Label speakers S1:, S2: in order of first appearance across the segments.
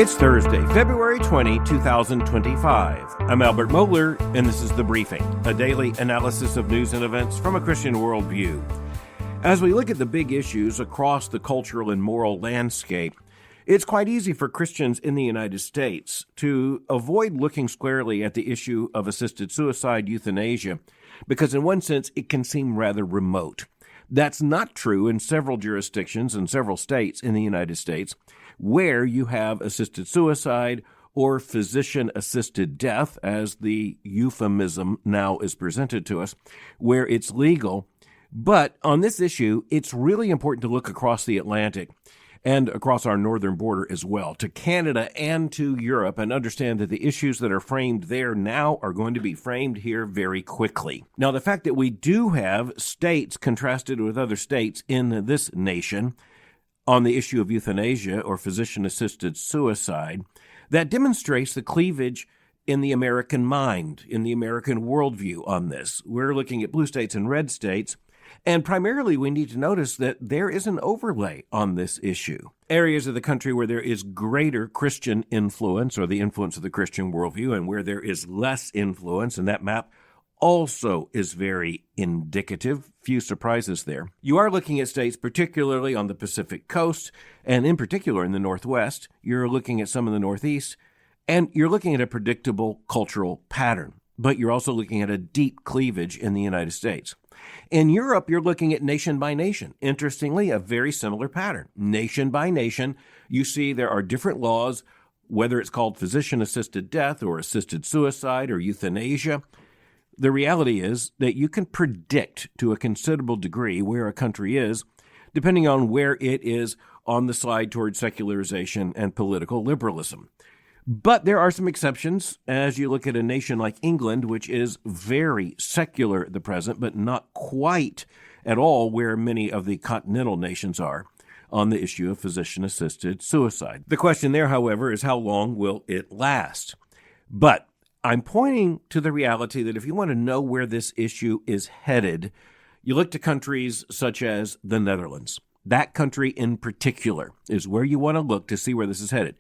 S1: It's Thursday, February 20, 2025. I'm Albert Mohler, and this is The Briefing, a daily analysis of news and events from a Christian worldview. As we look at the big issues across the cultural and moral landscape, it's quite easy for Christians in the United States to avoid looking squarely at the issue of assisted suicide, euthanasia, because in one sense it can seem rather remote. That's not true in several jurisdictions and several states in the United States, where you have assisted suicide or physician-assisted death, as the euphemism now is presented to us, where it's legal. But on this issue, it's really important to look across the Atlantic and across our northern border as well, to Canada and to Europe, and understand that the issues that are framed there now are going to be framed here very quickly. Now, the fact that we do have states contrasted with other states in this nation on the issue of euthanasia or physician-assisted suicide, that demonstrates the cleavage in the American mind, in the American worldview on this. We're looking at blue states and red states, and primarily we need to notice that there is an overlay on this issue. Areas of the country where there is greater Christian influence, or the influence of the Christian worldview, and where there is less influence, and that map also is very indicative. Few surprises there. You are looking at states particularly on the Pacific coast, and in particular in the Northwest. You're looking at some in the Northeast, and you're looking at a predictable cultural pattern. But you're also looking at a deep cleavage in the United States. In Europe, you're looking at nation by nation. Interestingly, a very similar pattern. Nation by nation, you see there are different laws, whether it's called physician-assisted death or assisted suicide or euthanasia. The reality is that you can predict to a considerable degree where a country is, depending on where it is on the slide toward secularization and political liberalism. But there are some exceptions as you look at a nation like England, which is very secular at the present, but not quite at all where many of the continental nations are on the issue of physician-assisted suicide. The question there, however, is how long will it last? But I'm pointing to the reality that if you want to know where this issue is headed, you look to countries such as the Netherlands. That country in particular is where you want to look to see where this is headed.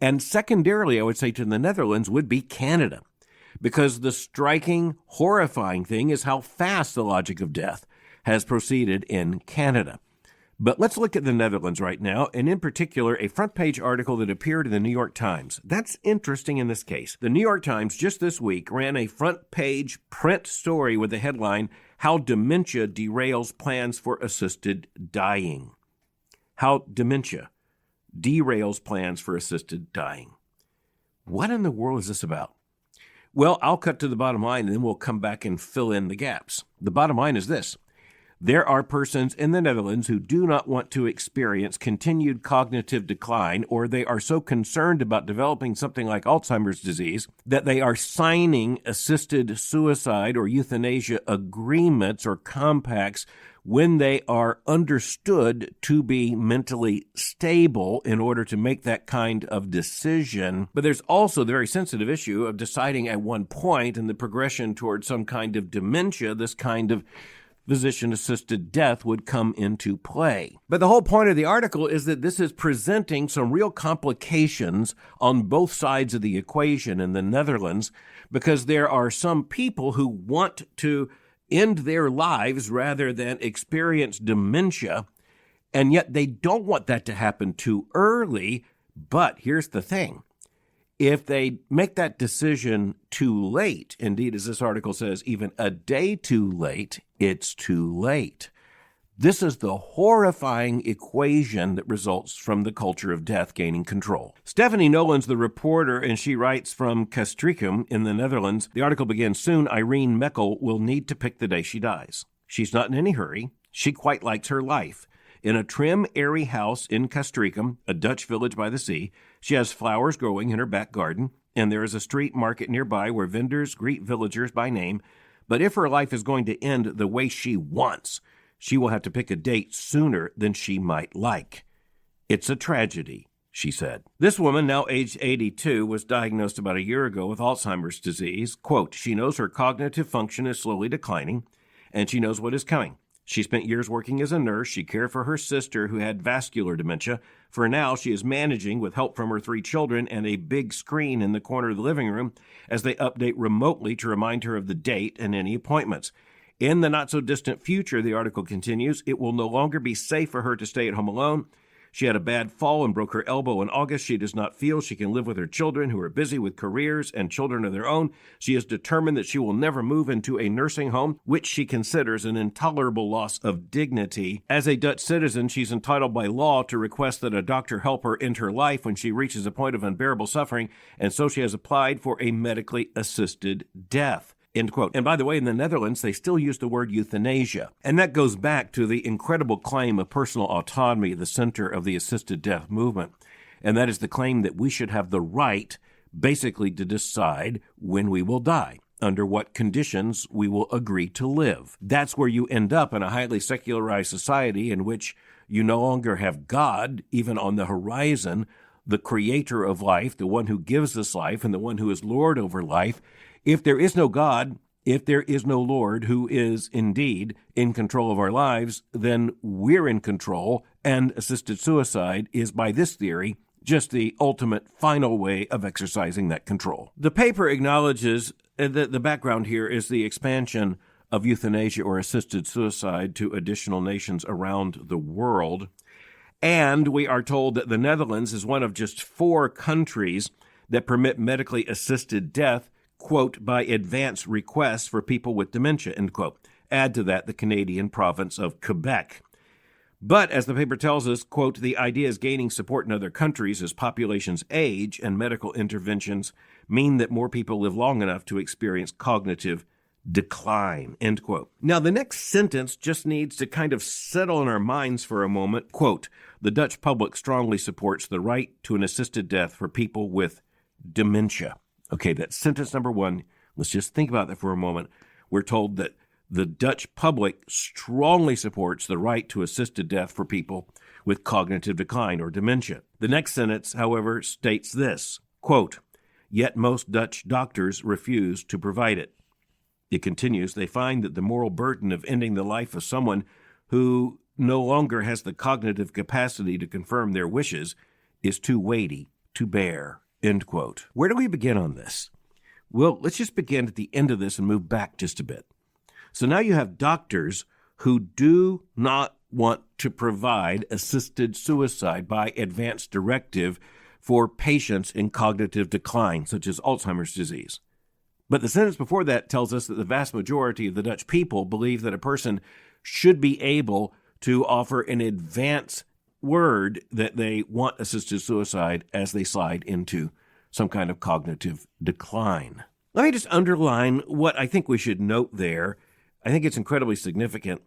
S1: And secondarily, I would say to the Netherlands would be Canada, because the striking, horrifying thing is how fast the logic of death has proceeded in Canada. But let's look at the Netherlands right now, and in particular, a front-page article that appeared in the New York Times. That's interesting in this case. The New York Times just this week ran a front-page print story with the headline, "How Dementia Derails Plans for Assisted Dying." How dementia derails plans for assisted dying. What in the world is this about? Well, I'll cut to the bottom line, and then we'll come back and fill in the gaps. The bottom line is this. There are persons in the Netherlands who do not want to experience continued cognitive decline, or they are so concerned about developing something like Alzheimer's disease that they are signing assisted suicide or euthanasia agreements or compacts when they are understood to be mentally stable in order to make that kind of decision. But there's also the very sensitive issue of deciding at one point in the progression towards some kind of dementia, this kind of physician-assisted death would come into play. But the whole point of the article is that this is presenting some real complications on both sides of the equation in the Netherlands, because there are some people who want to end their lives rather than experience dementia, and yet they don't want that to happen too early. But here's the thing. If they make that decision too late, indeed, as this article says, even a day too late, it's too late. This is the horrifying equation that results from the culture of death gaining control. Stephanie Nolen's the reporter, and she writes from Castricum in the Netherlands. The article begins, "Soon Irene Meckel will need to pick the day she dies. She's not in any hurry. She quite likes her life. In a trim, airy house in Castricum, a Dutch village by the sea, she has flowers growing in her back garden, and there is a street market nearby where vendors greet villagers by name. But if her life is going to end the way she wants, she will have to pick a date sooner than she might like. It's a tragedy," she said. This woman, now aged 82, was diagnosed about a year ago with Alzheimer's disease. Quote, "She knows her cognitive function is slowly declining, and she knows what is coming. She spent years working as a nurse. She cared for her sister who had vascular dementia. For now, she is managing, with help from her 3 children and a big screen in the corner of the living room, as they update remotely to remind her of the date and any appointments. In the not-so-distant future, the article continues, it will no longer be safe for her to stay at home alone. She had a bad fall and broke her elbow in August. She does not feel she can live with her children, who are busy with careers and children of their own. She is determined that she will never move into a nursing home, which she considers an intolerable loss of dignity. As a Dutch citizen, she's entitled by law to request that a doctor help her end her life when she reaches a point of unbearable suffering, and so she has applied for a medically assisted death. End quote. And by the way, in the Netherlands, they still use the word euthanasia. And that goes back to the incredible claim of personal autonomy at the center of the assisted death movement. And that is the claim that we should have the right, basically, to decide when we will die, under what conditions we will agree to live. That's where you end up in a highly secularized society in which you no longer have God, even on the horizon, the creator of life, the one who gives us life, and the one who is Lord over life. If there is no God, if there is no Lord who is indeed in control of our lives, then we're in control, and assisted suicide is, by this theory, just the ultimate final way of exercising that control. The paper acknowledges that the background here is the expansion of euthanasia or assisted suicide to additional nations around the world. And we are told that the Netherlands is one of just 4 countries that permit medically assisted death, quote, by advance requests for people with dementia, end quote. Add to that the Canadian province of Quebec. But, as the paper tells us, quote, the idea is gaining support in other countries as populations age and medical interventions mean that more people live long enough to experience cognitive decline, end quote. Now, the next sentence just needs to kind of settle in our minds for a moment. Quote, the Dutch public strongly supports the right to an assisted death for people with dementia. Okay, that's sentence number 1. Let's just think about that for a moment. We're told that the Dutch public strongly supports the right to assisted death for people with cognitive decline or dementia. The next sentence, however, states this, quote, yet most Dutch doctors refuse to provide it. It continues, they find that the moral burden of ending the life of someone who no longer has the cognitive capacity to confirm their wishes is too weighty to bear. End quote. Where do we begin on this? Well, let's just begin at the end of this and move back just a bit. So now you have doctors who do not want to provide assisted suicide by advance directive for patients in cognitive decline, such as Alzheimer's disease. But the sentence before that tells us that the vast majority of the Dutch people believe that a person should be able to offer an advance word that they want assisted suicide as they slide into some kind of cognitive decline. Let me just underline what I think we should note there. I think it's incredibly significant.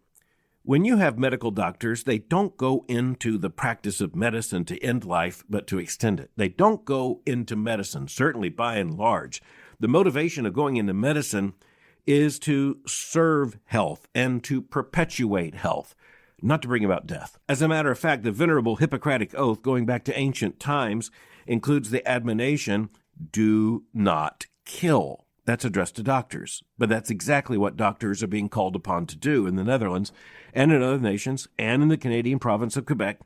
S1: When you have medical doctors, they don't go into the practice of medicine to end life, but to extend it. They don't go into medicine, certainly by and large. The motivation of going into medicine is to serve health and to perpetuate health, not to bring about death. As a matter of fact, the venerable Hippocratic Oath, going back to ancient times, includes the admonition, do not kill. That's addressed to doctors. But that's exactly what doctors are being called upon to do in the Netherlands and in other nations and in the Canadian province of Quebec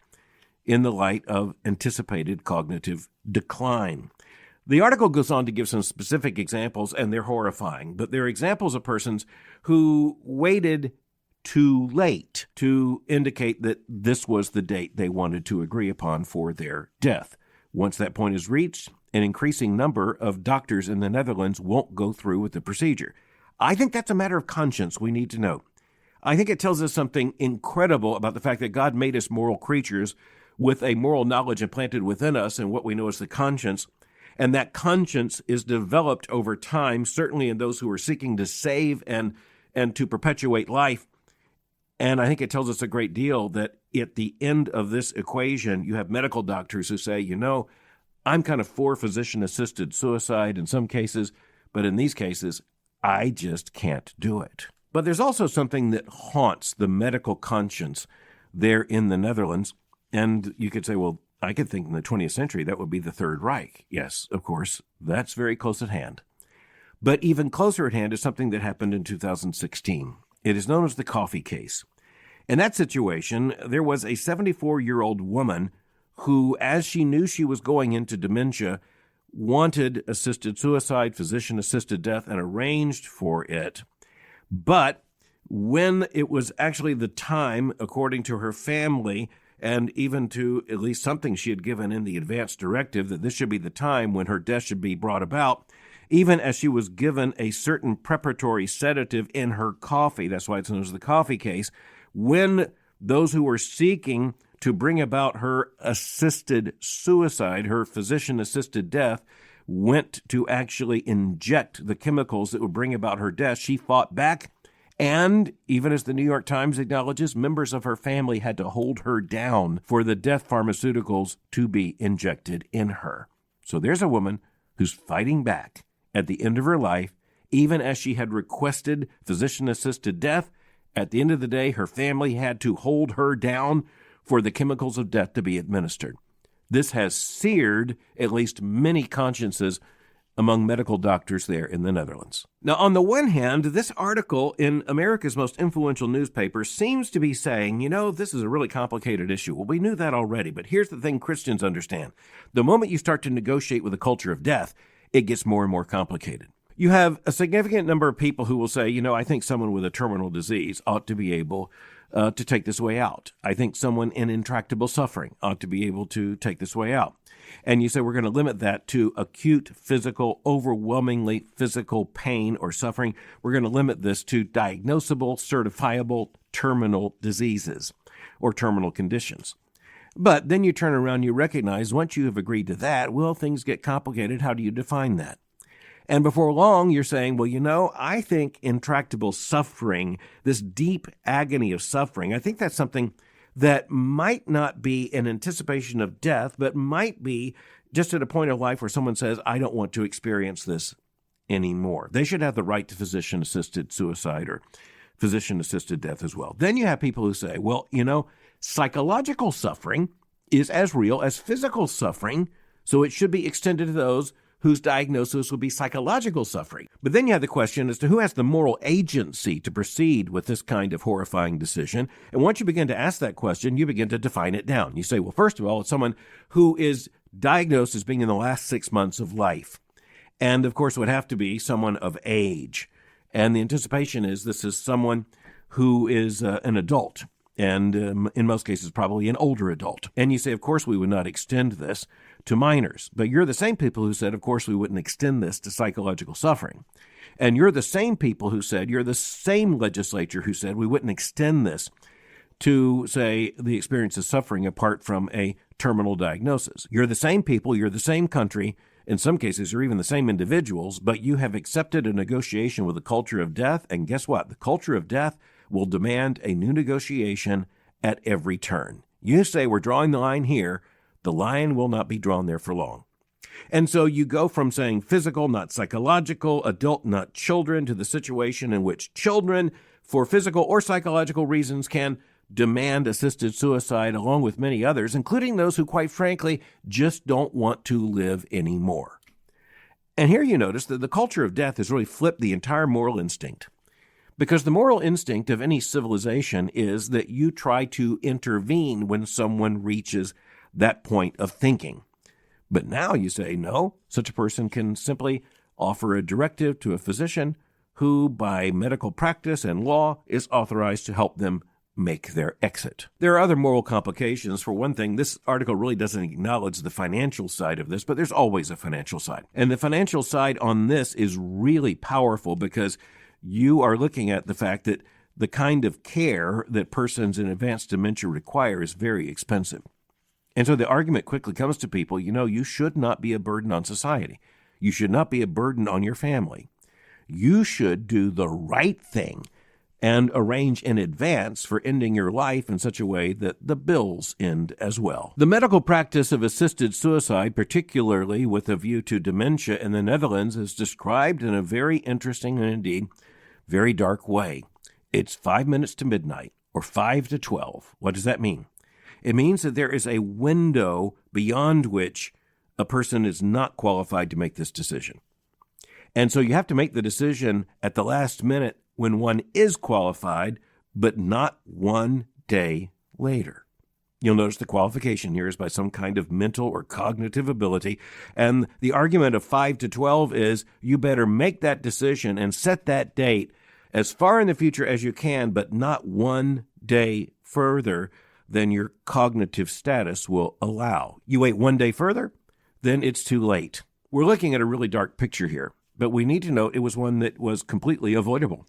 S1: in the light of anticipated cognitive decline. The article goes on to give some specific examples, and they're horrifying, but they're examples of persons who waited too late to indicate that this was the date they wanted to agree upon for their death. Once that point is reached, an increasing number of doctors in the Netherlands won't go through with the procedure. I think that's a matter of conscience we need to know. I think it tells us something incredible about the fact that God made us moral creatures with a moral knowledge implanted within us and what we know as the conscience. And that conscience is developed over time, certainly in those who are seeking to save and to perpetuate life. And I think it tells us a great deal that at the end of this equation, you have medical doctors who say, you know, I'm kind of for physician-assisted suicide in some cases, but in these cases, I just can't do it. But there's also something that haunts the medical conscience there in the Netherlands. And you could say, well, I could think in the 20th century that would be the Third Reich. Yes, of course, that's very close at hand. But even closer at hand is something that happened in 2016. It is known as the coffee case. In that situation, there was a 74-year-old woman who, as she knew she was going into dementia, wanted assisted suicide, physician-assisted death, and arranged for it. But when it was actually the time, according to her family, and even to at least something she had given in the advance directive, that this should be the time when her death should be brought about, even as she was given a certain preparatory sedative in her coffee, that's why it's known as the coffee case, when those who were seeking to bring about her assisted suicide, her physician-assisted death, went to actually inject the chemicals that would bring about her death, she fought back. And even as the New York Times acknowledges, members of her family had to hold her down for the death pharmaceuticals to be injected in her. So there's a woman who's fighting back at the end of her life, even as she had requested physician-assisted death. At the end of the day, her family had to hold her down for the chemicals of death to be administered. This has seared at least many consciences among medical doctors there in the Netherlands. Now, on the one hand, this article in America's most influential newspaper seems to be saying, this is a really complicated issue. Well, we knew that already, but here's the thing Christians understand. The moment you start to negotiate with a culture of death, it gets more and more complicated. You have a significant number of people who will say, I think someone with a terminal disease ought to be able to take this way out. I think someone in intractable suffering ought to be able to take this way out. And you say we're going to limit that to acute physical, overwhelmingly physical pain or suffering. We're going to limit this to diagnosable, certifiable terminal diseases or terminal conditions. But then you turn around, you recognize once you have agreed to that, well, things get complicated. How do you define that? And before long, you're saying, well, I think intractable suffering, this deep agony of suffering, I think that's something that might not be in anticipation of death, but might be just at a point of life where someone says, I don't want to experience this anymore. They should have the right to physician-assisted suicide or physician-assisted death as well. Then you have people who say, well, psychological suffering is as real as physical suffering, so it should be extended to those whose diagnosis would be psychological suffering. But then you have the question as to who has the moral agency to proceed with this kind of horrifying decision. And once you begin to ask that question, you begin to define it down. You say, well, first of all, it's someone who is diagnosed as being in the last 6 months of life. And, of course, it would have to be someone of age. And the anticipation is this is someone who is an adult, and in most cases probably an older adult. And you say, of course, we would not extend this to minors. But you're the same people who said, of course, we wouldn't extend this to psychological suffering. And you're the same people who said, you're the same legislature who said we wouldn't extend this to, say, the experience of suffering apart from a terminal diagnosis. You're the same people, you're the same country, in some cases you're even the same individuals, but you have accepted a negotiation with the culture of death, and guess what? The culture of death will demand a new negotiation at every turn. You say we're drawing the line here, the line will not be drawn there for long. And so you go from saying physical, not psychological, adult, not children, to the situation in which children, for physical or psychological reasons, can demand assisted suicide, along with many others, including those who, quite frankly, just don't want to live anymore. And here you notice that the culture of death has really flipped the entire moral instinct. Because the moral instinct of any civilization is that you try to intervene when someone reaches that point of thinking. But now you say, no, such a person can simply offer a directive to a physician who, by medical practice and law, is authorized to help them make their exit. There are other moral complications. For one thing, this article really doesn't acknowledge the financial side of this, but there's always a financial side. And the financial side on this is really powerful because you are looking at the fact that the kind of care that persons in advanced dementia require is very expensive. And so the argument quickly comes to people, you should not be a burden on society. You should not be a burden on your family. You should do the right thing and arrange in advance for ending your life in such a way that the bills end as well. The medical practice of assisted suicide, particularly with a view to dementia in the Netherlands, is described in a very interesting and indeed very dark way. It's 5 minutes to midnight or 5 to 12. What does that mean? It means that there is a window beyond which a person is not qualified to make this decision. And so you have to make the decision at the last minute when one is qualified, but not 1 day later. You'll notice the qualification here is by some kind of mental or cognitive ability, and the argument of 5 to 12 is you better make that decision and set that date as far in the future as you can, but not one day further than your cognitive status will allow. You wait one day further, then it's too late. We're looking at a really dark picture here, but we need to note it was one that was completely avoidable.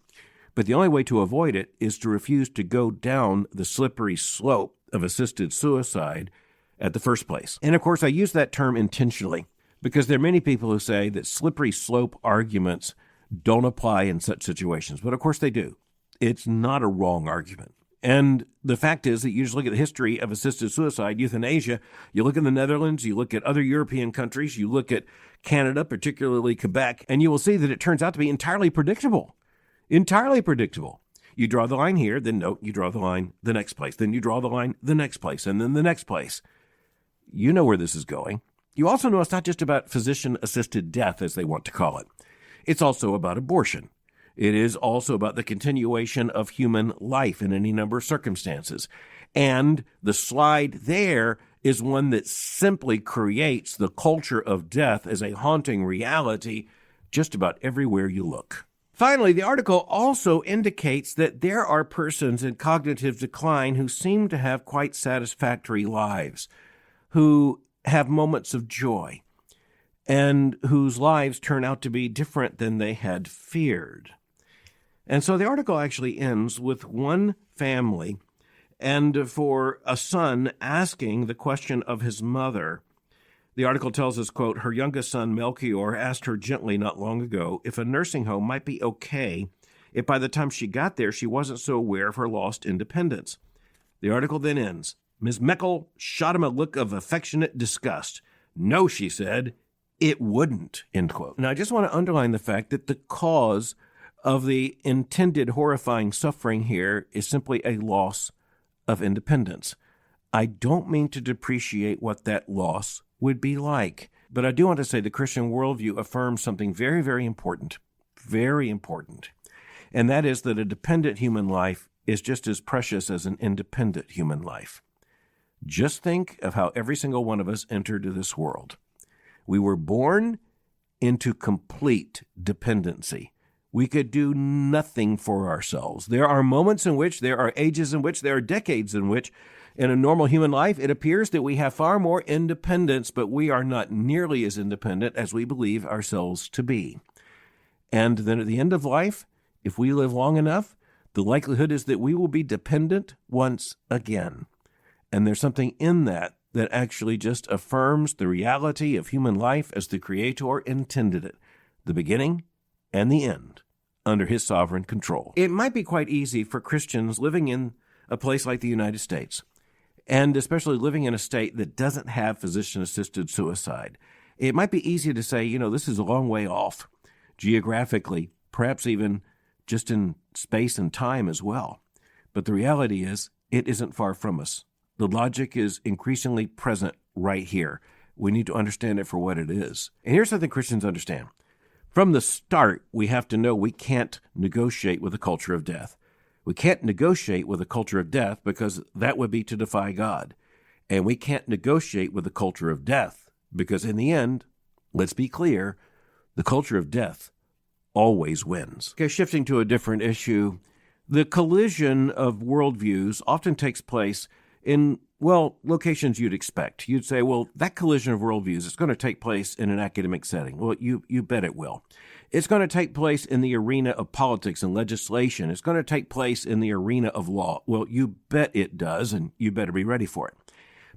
S1: But the only way to avoid it is to refuse to go down the slippery slope of assisted suicide at the first place. And of course, I use that term intentionally because there are many people who say that slippery slope arguments don't apply in such situations. But of course they do. It's not a wrong argument. And the fact is that you just look at the history of assisted suicide, euthanasia, you look in the Netherlands, you look at other European countries, you look at Canada, particularly Quebec, and you will see that it turns out to be entirely predictable. Entirely predictable. You draw the line here, then no, you draw the line the next place. Then you draw the line the next place, and then the next place. You know where this is going. You also know it's not just about physician-assisted death, as they want to call it. It's also about abortion. It is also about the continuation of human life in any number of circumstances. And the slide there is one that simply creates the culture of death as a haunting reality just about everywhere you look. Finally, the article also indicates that there are persons in cognitive decline who seem to have quite satisfactory lives, who have moments of joy, and whose lives turn out to be different than they had feared. And so the article actually ends with one family and for a son asking the question of his mother. The article tells us, quote, her youngest son, Melchior, asked her gently not long ago if a nursing home might be okay if by the time she got there she wasn't so aware of her lost independence. The article then ends. Ms. Meckel shot him a look of affectionate disgust. No, she said, it wouldn't, end quote. Now, I just want to underline the fact that the cause of the intended horrifying suffering here is simply a loss of independence. I don't mean to depreciate what that loss would be like. But I do want to say the Christian worldview affirms something very, very important, and that is that a dependent human life is just as precious as an independent human life. Just think of how every single one of us entered this world. We were born into complete dependency. We could do nothing for ourselves. There are moments in which, there are ages in which, there are decades in which, in a normal human life, it appears that we have far more independence, but we are not nearly as independent as we believe ourselves to be. And then at the end of life, if we live long enough, the likelihood is that we will be dependent once again. And there's something in that that actually just affirms the reality of human life as the Creator intended it, the beginning and the end, under His sovereign control. It might be quite easy for Christians living in a place like the United States, and especially living in a state that doesn't have physician-assisted suicide. It might be easy to say, this is a long way off, geographically, perhaps even just in space and time as well. But the reality is, it isn't far from us. The logic is increasingly present right here. We need to understand it for what it is. And here's something Christians understand. From the start, we have to know we can't negotiate with a culture of death. We can't negotiate with a culture of death because that would be to defy God. And we can't negotiate with a culture of death because in the end, let's be clear, the culture of death always wins. Okay, shifting to a different issue, the collision of worldviews often takes place in, locations you'd expect. You'd say, that collision of worldviews is going to take place in an academic setting. Well, you bet it will. It's going to take place in the arena of politics and legislation. It's going to take place in the arena of law. Well, you bet it does, and you better be ready for it.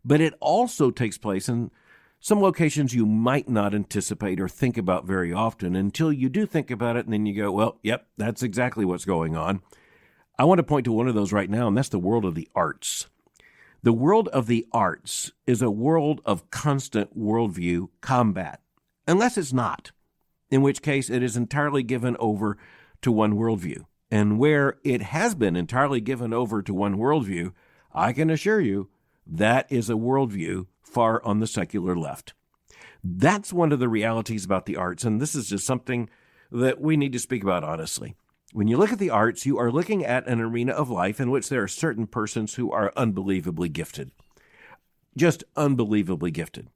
S1: But it also takes place in some locations you might not anticipate or think about very often until you do think about it, and then you go, yep, that's exactly what's going on. I want to point to one of those right now, and that's the world of the arts. The world of the arts is a world of constant worldview combat, unless it's not, in which case it is entirely given over to one worldview. And where it has been entirely given over to one worldview, I can assure you that is a worldview far on the secular left. That's one of the realities about the arts, and this is just something that we need to speak about honestly. When you look at the arts, you are looking at an arena of life in which there are certain persons who are unbelievably gifted. Just unbelievably gifted.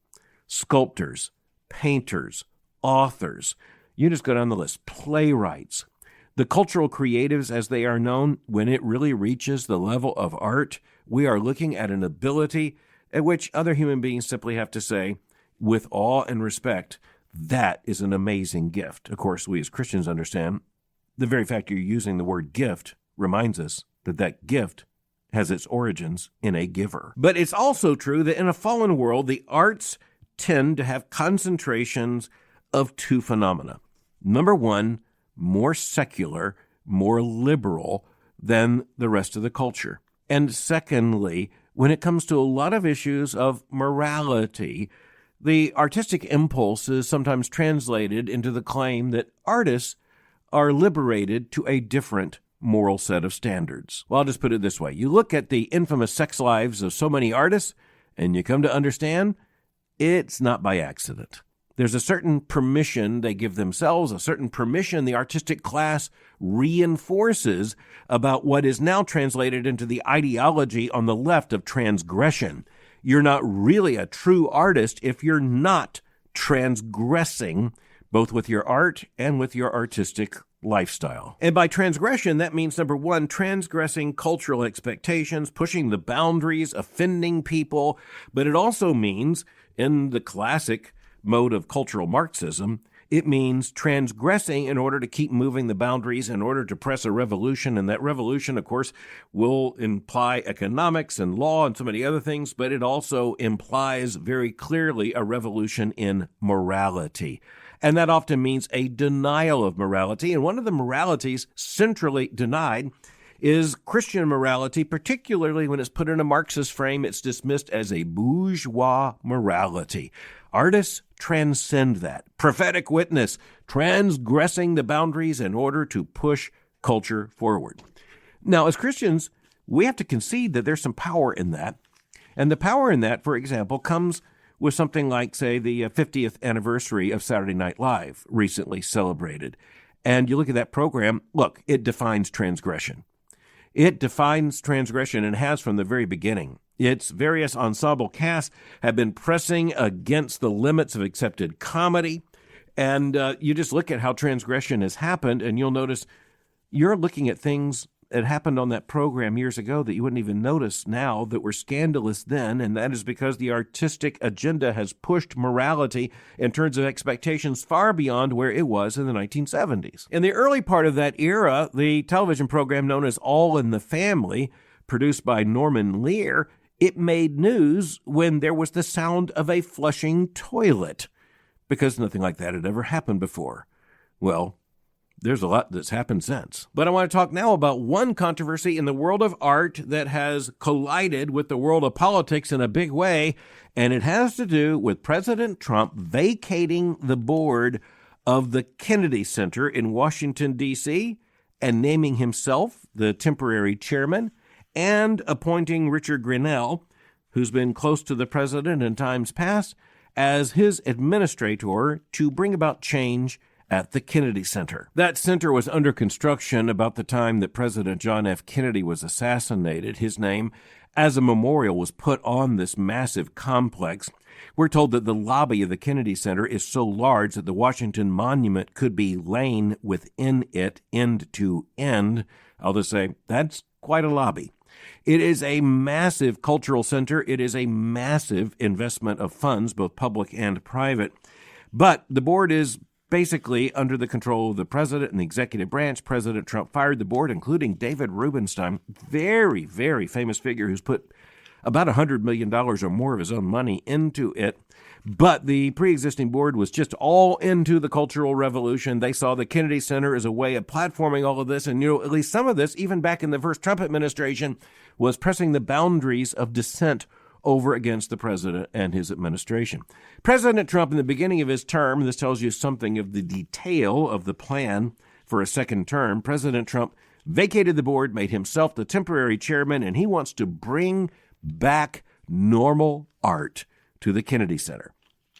S1: Sculptors, painters, authors. You just go down the list. Playwrights. The cultural creatives, as they are known, when it really reaches the level of art, we are looking at an ability at which other human beings simply have to say, with awe and respect, that is an amazing gift. Of course, we as Christians understand the very fact you're using the word gift reminds us that that gift has its origins in a giver. But it's also true that in a fallen world, the arts tend to have concentrations of two phenomena. Number one, more secular, more liberal than the rest of the culture. And secondly, when it comes to a lot of issues of morality, the artistic impulse is sometimes translated into the claim that artists are liberated to a different moral set of standards. Well, I'll just put it this way. You look at the infamous sex lives of so many artists, and you come to understand it's not by accident. There's a certain permission they give themselves, a certain permission the artistic class reinforces about what is now translated into the ideology on the left of transgression. You're not really a true artist if you're not transgressing, both with your art and with your artistic lifestyle. And by transgression, that means, number one, transgressing cultural expectations, pushing the boundaries, offending people. But it also means, in the classic mode of cultural Marxism, it means transgressing in order to keep moving the boundaries, in order to press a revolution. And that revolution, of course, will imply economics and law and so many other things, but it also implies very clearly a revolution in morality. And that often means a denial of morality. And one of the moralities centrally denied is Christian morality, particularly when it's put in a Marxist frame. It's dismissed as a bourgeois morality. Artists transcend that. Prophetic witness, transgressing the boundaries in order to push culture forward. Now, as Christians, we have to concede that there's some power in that. And the power in that, for example, comes with something like, say, the 50th anniversary of Saturday Night Live, recently celebrated. And you look at that program, look, it defines transgression. It defines transgression and has from the very beginning. Its various ensemble casts have been pressing against the limits of accepted comedy. And you just look at how transgression has happened, and you'll notice you're looking at things that happened on that program years ago that you wouldn't even notice now that were scandalous then, and that is because the artistic agenda has pushed morality in terms of expectations far beyond where it was in the 1970s. In the early part of that era, the television program known as All in the Family, produced by Norman Lear, it made news when there was the sound of a flushing toilet, because nothing like that had ever happened before. Well, there's a lot that's happened since. But I want to talk now about one controversy in the world of art that has collided with the world of politics in a big way, and it has to do with President Trump vacating the board of the Kennedy Center in Washington, D.C., and naming himself the temporary chairman, and appointing Richard Grenell, who's been close to the president in times past, as his administrator to bring about change at the Kennedy Center. That center was under construction about the time that President John F. Kennedy was assassinated. His name, as a memorial, was put on this massive complex. We're told that the lobby of the Kennedy Center is so large that the Washington Monument could be lain within it, end to end. I'll just say, that's quite a lobby. It is a massive cultural center. It is a massive investment of funds, both public and private. But the board is basically under the control of the president and the executive branch. President Trump fired the board, including David Rubenstein, very, very famous figure who's put about $100 million or more of his own money into it. But the pre-existing board was just all into the Cultural Revolution. They saw the Kennedy Center as a way of platforming all of this. And, at least some of this, even back in the first Trump administration, was pressing the boundaries of dissent over against the president and his administration. President Trump, in the beginning of his term, this tells you something of the detail of the plan for a second term, President Trump vacated the board, made himself the temporary chairman, and he wants to bring back normal art to the Kennedy Center.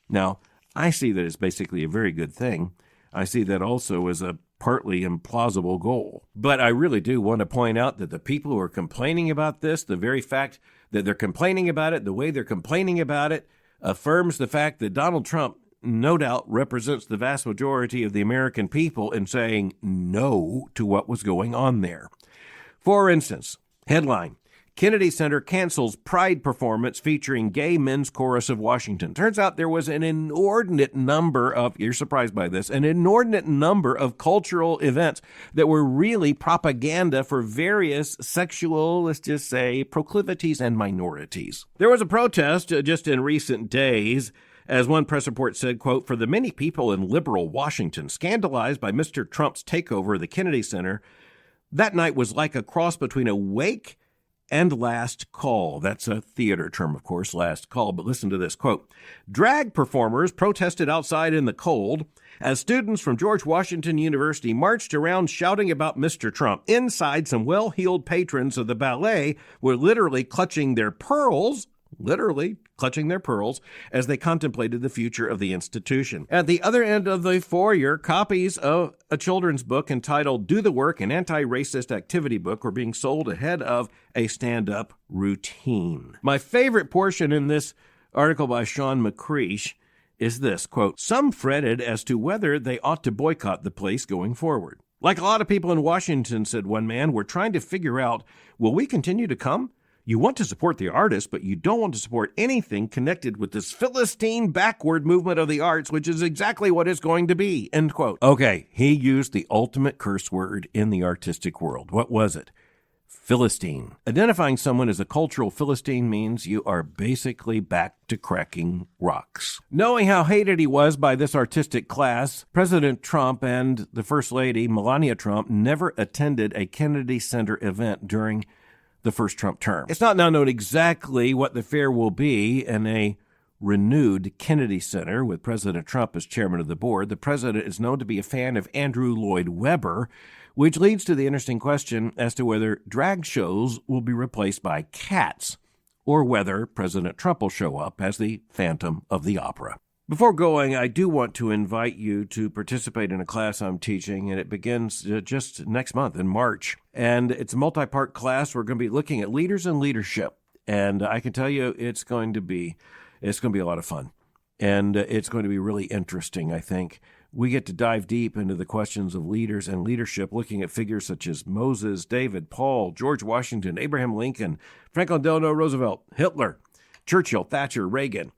S1: Now, I see that as basically a very good thing. I see that also as a partly implausible goal. But I really do want to point out that the people who are complaining about this, the very fact that they're complaining about it, the way they're complaining about it, affirms the fact that Donald Trump no doubt represents the vast majority of the American people in saying no to what was going on there. For instance, headline, Kennedy Center cancels Pride performance featuring Gay Men's Chorus of Washington. Turns out there was an inordinate number of, you're surprised by this, an inordinate number of cultural events that were really propaganda for various sexual, let's just say, proclivities and minorities. There was a protest just in recent days, as one press report said, quote, for the many people in liberal Washington scandalized by Mr. Trump's takeover of the Kennedy Center, that night was like a cross between a wake and last call. That's a theater term, of course, last call. But listen to this, quote, drag performers protested outside in the cold as students from George Washington University marched around shouting about Mr. Trump. Inside, some well-heeled patrons of the ballet were literally clutching their pearls as they contemplated the future of the institution. At the other end of the foyer, copies of a children's book entitled Do the Work, an Anti-Racist Activity Book, were being sold ahead of a stand-up routine. My favorite portion in this article by Shawn McCreesh is this, quote, some fretted as to whether they ought to boycott the place going forward. Like a lot of people in Washington, said one man, we're trying to figure out, will we continue to come? You want to support the artist, but you don't want to support anything connected with this Philistine backward movement of the arts, which is exactly what it's going to be, end quote. Okay, he used the ultimate curse word in the artistic world. What was it? Philistine. Identifying someone as a cultural Philistine means you are basically back to cracking rocks. Knowing how hated he was by this artistic class, President Trump and the First Lady, Melania Trump, never attended a Kennedy Center event during the first Trump term. It's not now known exactly what the fare will be in a renewed Kennedy Center with President Trump as chairman of the board. The president is known to be a fan of Andrew Lloyd Webber, which leads to the interesting question as to whether drag shows will be replaced by cats or whether President Trump will show up as the Phantom of the Opera. Before going, I do want to invite you to participate in a class I'm teaching, and it begins just next month in March. And it's a multi-part class. We're going to be looking at leaders and leadership. And I can tell you it's going to be a lot of fun. And it's going to be really interesting, I think. We get to dive deep into the questions of leaders and leadership, looking at figures such as Moses, David, Paul, George Washington, Abraham Lincoln, Franklin Delano Roosevelt, Hitler, Churchill, Thatcher, Reagan.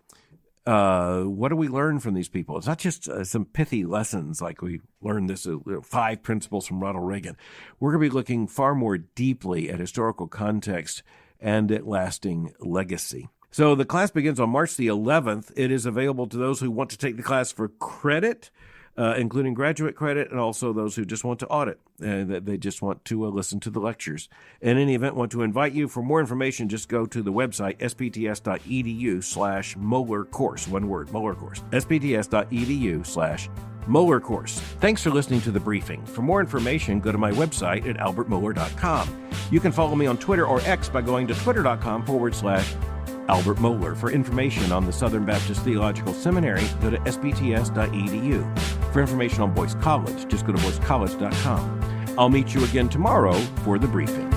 S1: What do we learn from these people? It's not just some pithy lessons like we learned this 5 principles from Ronald Reagan. We're going to be looking far more deeply at historical context and at lasting legacy. So the class begins on March the 11th. It is available to those who want to take the class for credit, including graduate credit, and also those who just want to audit, that they just want to listen to the lectures. In any event, want to invite you. For more information, just go to the website, spts.edu/Moeller course. One word, Moeller course. spts.edu/Moeller course. Thanks for listening to The Briefing. For more information, go to my website at albertmoeller.com. You can follow me on Twitter or X by going to twitter.com/Albert Moeller. For information on the Southern Baptist Theological Seminary, go to spts.edu. For information on Boyce College, just go to boycecollege.com. I'll meet you again tomorrow for The Briefing.